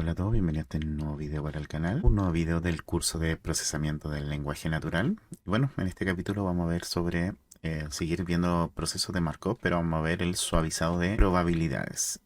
Hola a todos, bienvenidos a este nuevo video para el canal. Un nuevo video del curso de procesamiento del lenguaje natural. Y bueno, en este capítulo vamos a ver sobre seguir viendo procesos de Markov, pero vamos a ver el suavizado de probabilidades.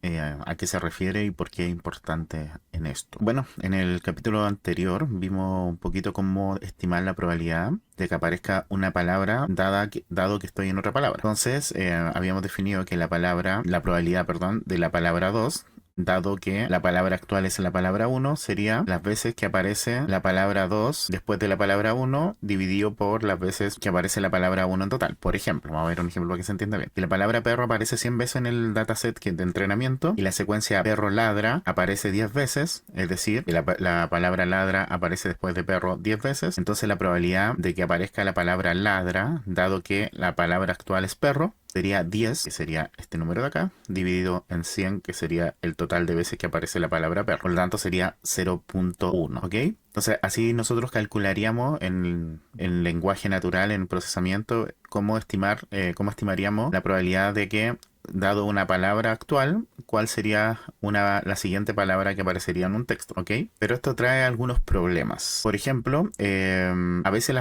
¿A qué se refiere y por qué es importante en esto? Bueno, en el capítulo anterior vimos un poquito cómo estimar la probabilidad de que aparezca una palabra dado que estoy en otra palabra. Entonces, habíamos definido que la probabilidad, perdón, de la palabra 2, dado que la palabra actual es la palabra 1, sería las veces que aparece la palabra 2 después de la palabra 1 dividido por las veces que aparece la palabra 1 en total. Por ejemplo, vamos a ver un ejemplo para que se entienda bien. Que la palabra perro aparece 100 veces en el dataset de entrenamiento y la secuencia perro ladra aparece 10 veces, es decir, que la palabra ladra aparece después de perro 10 veces. Entonces la probabilidad de que aparezca la palabra ladra, dado que la palabra actual es perro, sería 10, que sería este número de acá, dividido en 100, que sería el total de veces que aparece la palabra perro. Por lo tanto, sería 0.1, ¿ok? Entonces, así nosotros calcularíamos en lenguaje natural, en procesamiento, cómo estimaríamos la probabilidad de que, dado una palabra actual, cuál sería la siguiente palabra que aparecería en un texto, ¿ok? Pero esto trae algunos problemas. Por ejemplo, a veces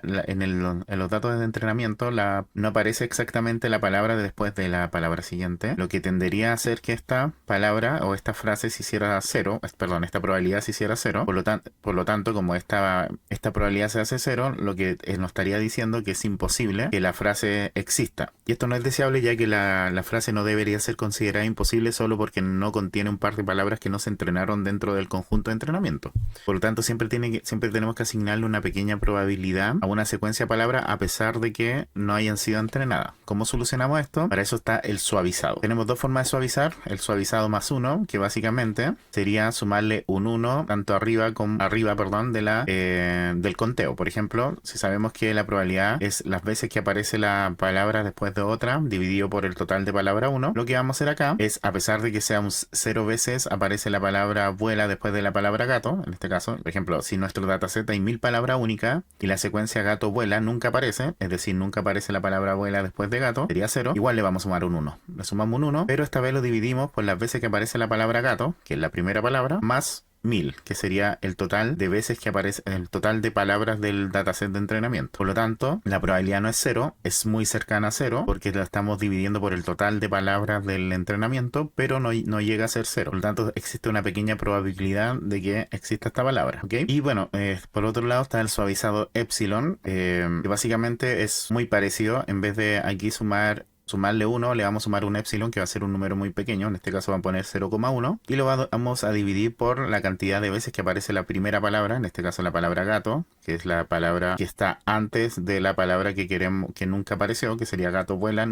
en los datos de entrenamiento no aparece exactamente la palabra después de la palabra siguiente, lo que tendería a hacer que esta palabra o esta frase se hiciera cero, perdón, esta probabilidad se hiciera cero. Por lo tanto, como esta probabilidad se hace cero, lo que nos estaría diciendo que es imposible que la frase exista. Y esto no es deseable, ya que la frase no debería ser considerada imposible solo porque no contiene un par de palabras que no se entrenaron dentro del conjunto de entrenamiento. Por lo tanto, siempre tenemos que asignarle una pequeña probabilidad a una secuencia de palabras a pesar de que no hayan sido entrenadas. ¿Cómo solucionamos esto? Para eso está el suavizado. Tenemos dos formas de suavizar. El suavizado más 1, que básicamente sería sumarle un 1 tanto arriba del conteo. Por ejemplo, si sabemos que la probabilidad es las veces que aparece la palabra después de otra dividido por el total de palabra 1, lo que vamos a hacer acá es, a pesar de que seamos 0 veces aparece la palabra vuela después de la palabra gato, en este caso, por ejemplo, si nuestro dataset hay 1000 palabras únicas y la secuencia gato vuela nunca aparece, es decir, nunca aparece la palabra vuela después de gato, sería 0, igual le vamos a sumar un 1. Le sumamos un 1, pero esta vez lo dividimos por las veces que aparece la palabra gato, que es la primera palabra, más 1000, que sería el total de veces que aparece, el total de palabras del dataset de entrenamiento. Por lo tanto, la probabilidad no es 0, es muy cercana a 0, porque la estamos dividiendo por el total de palabras del entrenamiento, pero no llega a ser 0. Por lo tanto, existe una pequeña probabilidad de que exista esta palabra, ¿ok? Y bueno, por otro lado está el suavizado epsilon, que básicamente es muy parecido. En vez de aquí sumarle 1, le vamos a sumar un epsilon que va a ser un número muy pequeño, en este caso vamos a poner 0,1 y lo vamos a dividir por la cantidad de veces que aparece la primera palabra, en este caso la palabra gato, que es la palabra que está antes de la palabra que queremos, que nunca apareció, que sería gato vuela,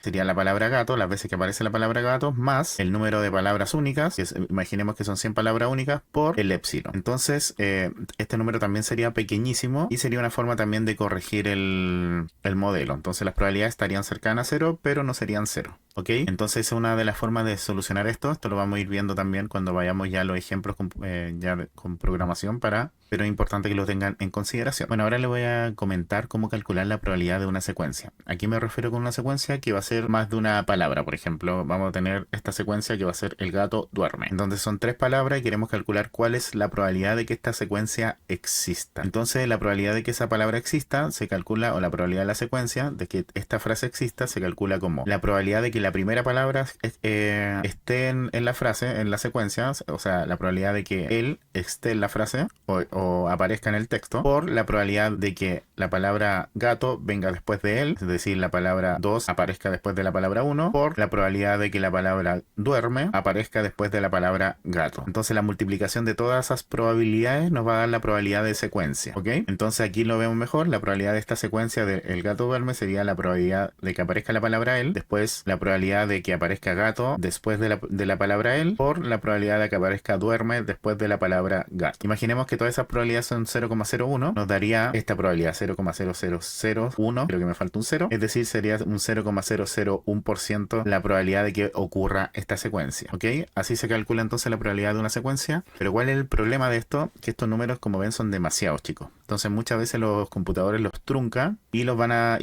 sería la palabra gato, las veces que aparece la palabra gato, más el número de palabras únicas, imaginemos que son 100 palabras únicas, por el epsilon. Entonces, este número también sería pequeñísimo y sería una forma también de corregir el modelo. Entonces, las probabilidades estarían cercanas a 0, pero no serían 0. ¿Ok? Entonces, es una de las formas de solucionar esto. Esto lo vamos a ir viendo también cuando vayamos ya a los ejemplos con programación pero es importante que lo tengan en consideración. Bueno, ahora les voy a comentar cómo calcular la probabilidad de una secuencia. Aquí me refiero con una secuencia que va a ser más de una palabra. Por ejemplo, vamos a tener esta secuencia que va a ser el gato duerme. Entonces son 3 palabras y queremos calcular cuál es la probabilidad de que esta secuencia exista. Entonces la probabilidad de que esa palabra exista se calcula, o la probabilidad de la secuencia de que esta frase exista se calcula como la probabilidad de que la primera palabra esté en la frase, en la secuencia, o sea, la probabilidad de que él esté en la frase o aparezca en el texto, por la probabilidad de que la palabra gato venga después de él, es decir, la palabra 2 aparezca después de la palabra 1, por la probabilidad de que la palabra duerme aparezca después de la palabra gato. Entonces la multiplicación de todas esas probabilidades nos va a dar la probabilidad de secuencia, ¿ok? Entonces aquí lo vemos mejor, la probabilidad de esta secuencia de el gato duerme sería la probabilidad de que aparezca la palabra él, después la probabilidad de que aparezca gato después de la palabra él, por la probabilidad de que aparezca duerme después de la palabra gato. Imaginemos que todas esas probabilidades son 0,01, nos daría esta probabilidad 0,0001, creo que me falta un 0, es decir, sería un 0,001% la probabilidad de que ocurra esta secuencia, ¿ok? Así se calcula entonces la probabilidad de una secuencia, pero ¿cuál es el problema de esto? Que estos números, como ven, son demasiados chicos. Entonces muchas veces los computadores los truncan y los van a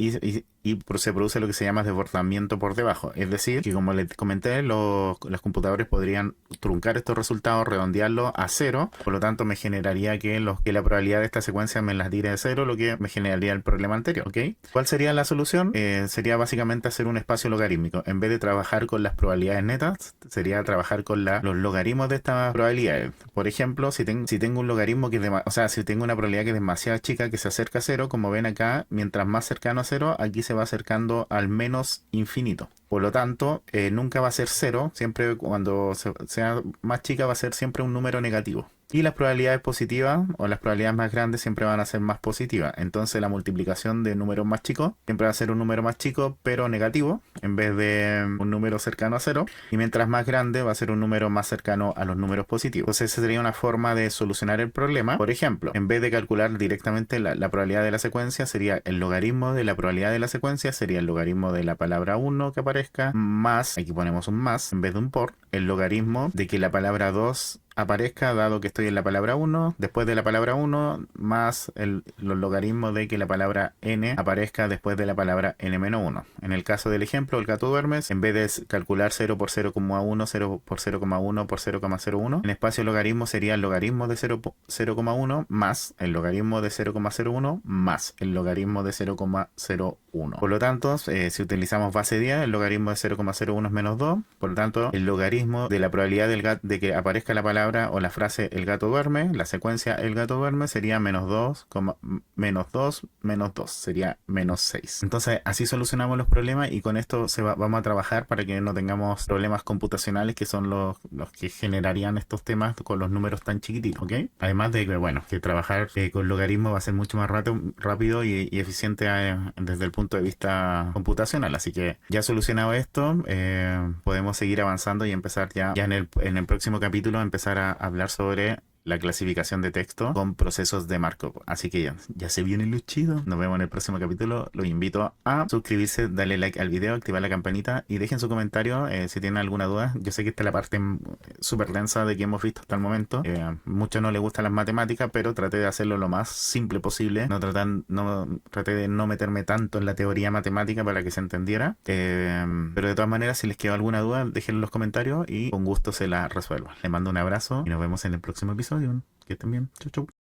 y se produce lo que se llama desbordamiento por debajo. Es decir, que como les comenté, los computadores podrían truncar estos resultados, redondearlos a cero, por lo tanto me generaría que la probabilidad de esta secuencia me las tire de cero, lo que me generaría el problema anterior, ¿ok? ¿Cuál sería la solución? Sería básicamente hacer un espacio logarítmico. En vez de trabajar con las probabilidades netas, sería trabajar con los logaritmos de estas probabilidades. Por ejemplo, si tengo un logaritmo que si tengo una probabilidad que es demasiado chica, que se acerca a cero, como ven acá, mientras más cercano a cero, aquí se va acercando al menos infinito. Por lo tanto, nunca va a ser cero, siempre cuando sea más chica va a ser siempre un número negativo. Y las probabilidades positivas o las probabilidades más grandes siempre van a ser más positivas. Entonces la multiplicación de números más chicos siempre va a ser un número más chico pero negativo en vez de un número cercano a cero. Y mientras más grande va a ser un número más cercano a los números positivos. Entonces esa sería una forma de solucionar el problema. Por ejemplo, en vez de calcular directamente la probabilidad de la secuencia, sería el logaritmo de la probabilidad de la secuencia, sería el logaritmo de la palabra 1 que aparezca, más, aquí ponemos un más en vez de un por, el logaritmo de que la palabra 2 aparezca, dado que estoy en la palabra 1, después de la palabra 1, más los logaritmos de que la palabra n aparezca después de la palabra n-1. En el caso del ejemplo, el gato duermes, en vez de calcular 0 por 0,1, 0 por 0,1 por 0,01, en espacio logaritmo sería el logaritmo de 0,1 más el logaritmo de 0,01 más el logaritmo de 0,01. Por lo tanto, si utilizamos base 10, el logaritmo de 0,01 es menos 2. Por lo tanto, el logaritmo de la probabilidad de que aparezca la palabra o la frase el gato duerme, la secuencia el gato duerme sería menos 2, menos 2, menos 2, sería menos 6. Entonces así solucionamos los problemas y con esto vamos a trabajar para que no tengamos problemas computacionales que son los que generarían estos temas con los números tan chiquititos, ¿ok? Además de que, bueno, que trabajar con logaritmos va a ser mucho más rápido y eficiente desde el punto de vista computacional. Así que ya solucionado esto, podemos seguir avanzando y empezar ya en el próximo capítulo empezar a hablar sobre la clasificación de texto con procesos de Markov. Así que ya se viene lo chido. Nos vemos en el próximo capítulo. Los invito a suscribirse, darle like al video, activar la campanita y dejen su comentario si tienen alguna duda. Yo sé que esta es la parte súper densa de que hemos visto hasta el momento. Muchos no les gustan las matemáticas, pero traté de hacerlo lo más simple posible. Traté de no meterme tanto en la teoría matemática para que se entendiera. Pero de todas maneras, si les quedó alguna duda, déjenlo en los comentarios y con gusto se la resuelvo. Les mando un abrazo y nos vemos en el próximo episodio. Que estén bien. Chau, chau.